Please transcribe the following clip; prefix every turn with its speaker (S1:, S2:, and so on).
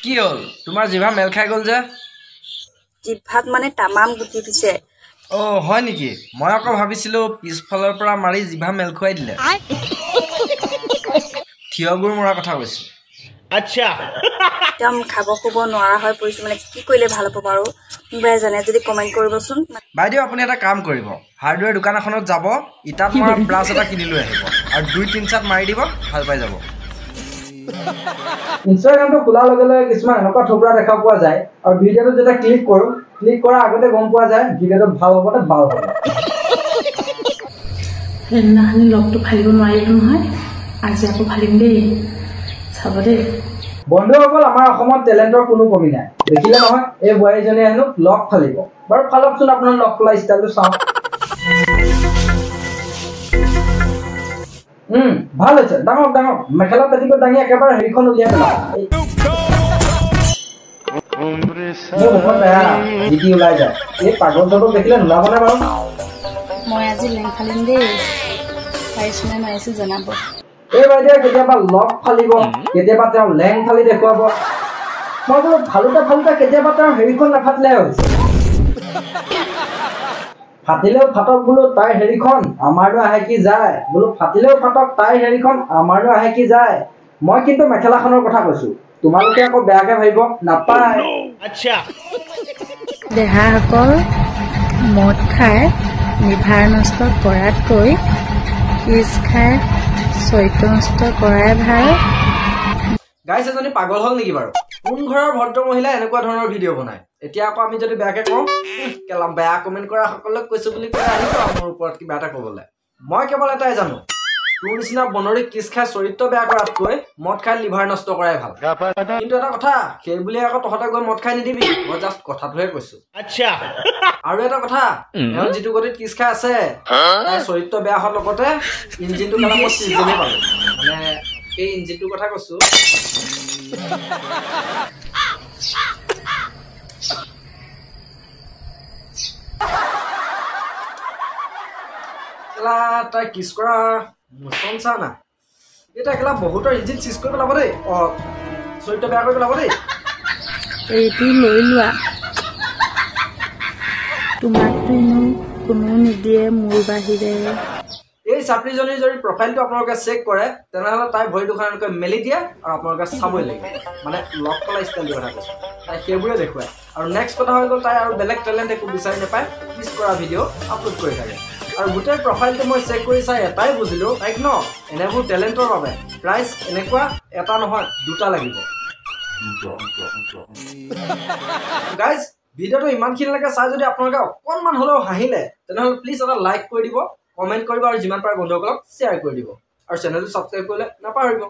S1: কি হল তোমাৰ জিভা মেল খাই গল যে
S2: জিভাত মানে তামাম গুটি পিছে
S1: ও হয় নেকি মই আকৌ ভাবিছিলো পিছফালৰ পৰা মাৰি জিভা মেল খুৱাই দিলে থিয়গুৰ মৰা কথা কৈছো
S3: আচ্ছা
S2: একদম খাব খুব নোৱাৰা হৈ পৰিছো মানে কি কৰিলে ভাল হ'ব বাৰু কোনোবাই জানে যদি কমেন্ট কৰিবচোন
S1: বাইদেউ আপুনি এটা কাম কৰিব হাৰ্ডৱেৰ দোকান এখনত যাব ইটাত মৰা ব্ৰাছ এটা কিনি লৈ আহিব আৰু 2-3 চাট মাৰি দিব ভাল পাই যাব
S4: ইনষ্টাগ্ৰামটো খোলাৰ লগে লগে কিছুমান এনেকুৱা থপৰা দেখা পোৱা যায় আৰু ভিডিঅ'টো যেতিয়া ক্লিক কৰাৰ আগতে গম পোৱা যায় ভিডিঅ'টো ভাল হ'ব নে ভাল হ'ব
S5: সেইদিনাখনি লগটো ফালিব নোৱাৰিলো নহয় আজি আকৌ ফালিম দেই চাব দেই
S4: বন্ধুসকল আমাৰ অসমত টেলেণ্টৰ কোনো কমি নাই দেখিলে নহয় এই বোৱাৰীজনীয়ে হেনো লগ ফালিব বাৰু ফালকচোন আপোনাৰ লগ ফলা ষ্টাইলটো চাওক ভাল হৈছে ডাঙৰ ডাঙৰ মেখেলা পেটিকোট দাঙি একেবাৰে হেৰিখন উলিয়াই পেলাও জিটি ওলাই যায় এই পাগলজনক দেখিলে নোলাবনে বাৰু
S2: মই আজি লেং ফালিম দেই পাৰিছো নে নোৱাৰিছো জনাব
S4: এই বাইদেৱে কেতিয়াবা লগ ফালিব কেতিয়াবা তেওঁ লেং ফালি দেখুৱাব মই বোলো ফালোতে কেতিয়াবা তেওঁ হেৰিখন নাফাটিলে হৈছে ফাটিলেও ফাটক বোলো তাই হেৰিখন আমাৰনো আহে কি যায় বোলো ফাটিলেও ফাটক তাই হেৰিখন আমাৰনো আহে কি যায় মই কিন্তু মেখেলাখনৰ কথা কৈছো তোমালোকে আকৌ বেয়াকে ভাবিব নাপায়
S3: আচ্ছা
S5: দেহাসকল মদ খাই লিভাৰ নষ্ট কৰাতকৈ কিছ খাই চৰিত্ৰ নষ্ট কৰাই ভাল
S1: গাইছ এজনী পাগল হল নেকি বাৰু কোন ঘৰৰ ভদ্ৰ মহিলা এনেকুৱা ধৰণৰ ভিডিঅ' বনায় এতিয়া আকৌ আমি যদি বেয়াকে কওঁ কেলাম বেয়া কমেন্ট কৰা সকলক কৈছো বুলি কৈ আহিব মোৰ ওপৰত কিবা এটা ক'বলৈ মই কেৱল এটাই জানো তোৰ নিচিনা বনৰী কিছ খাই চৰিত্ৰ বেয়া কৰাতকৈ মদ খাই লিভাৰ নষ্ট কৰাই ভাল কিন্তু এটা কথা সেই বুলি আকৌ তহঁতে গৈ মদ খাই নিদিবি মই জাষ্ট কথাটোহে কৈছো
S3: আচ্ছা
S1: আৰু এটা কথা এওঁ যিটো গতিত কিছ খাই আছে তাই চৰিত্ৰ বেয়া হোৱাৰ লগতে ইঞ্জিনটো কেলা মই চিজনে পালো মানে সেই ইঞ্জিনটোৰ কথা কৈছো কেলা তাই কিছ কৰা মোচন চা না এটা কেলা বহুতৰ ইঞ্জিন চিজ কৰি পেলাব দেই চৰিত্ৰ বেয়া কৰি পেলাব দেই
S5: এইটো লৈ লোৱা তোমাকতো কোনো নিদিয়ে মোৰ বাহিৰে
S1: এই ছাত্ৰীজনীৰ যদি প্ৰফাইলটো আপোনালোকে চেক কৰে তেনেহ'লে তাই ভৰি দুখনকৈ মেলি দিয়ে আৰু আপোনালোকে চাবই লাগিব মানে লগ কলা ষ্টাইলটো কথা কৈছে তাই সেইবোৰে দেখুৱায় আৰু নেক্সট কথা হৈ গ'ল তাই আৰু বেলেগ টেলেণ্ট একো বিচাৰি নাপায় কিছ কৰা ভিডিঅ' আপলোড কৰি থাকে আৰু গোটেই প্ৰফাইলটো মই চেক কৰি চাই এটাই বুজিলোঁ তাইক ন এনেবোৰ টেলেণ্টৰ বাবে প্ৰাইজ এনেকুৱা এটা নহয় দুটা লাগিব গাইজ ভিডিঅ'টো ইমানখিনিলৈকে চাই যদি আপোনালোকে অকণমান হ'লেও হাঁহিলে তেনেহ'লে প্লিজ এটা লাইক কৰি দিব কমেণ্ট কৰিব আৰু যিমান পাৰে বন্ধুসকলক শ্বেয়াৰ কৰি দিব আৰু চেনেলটো ছাবস্ক্ৰাইব কৰিলে নাপাহৰিব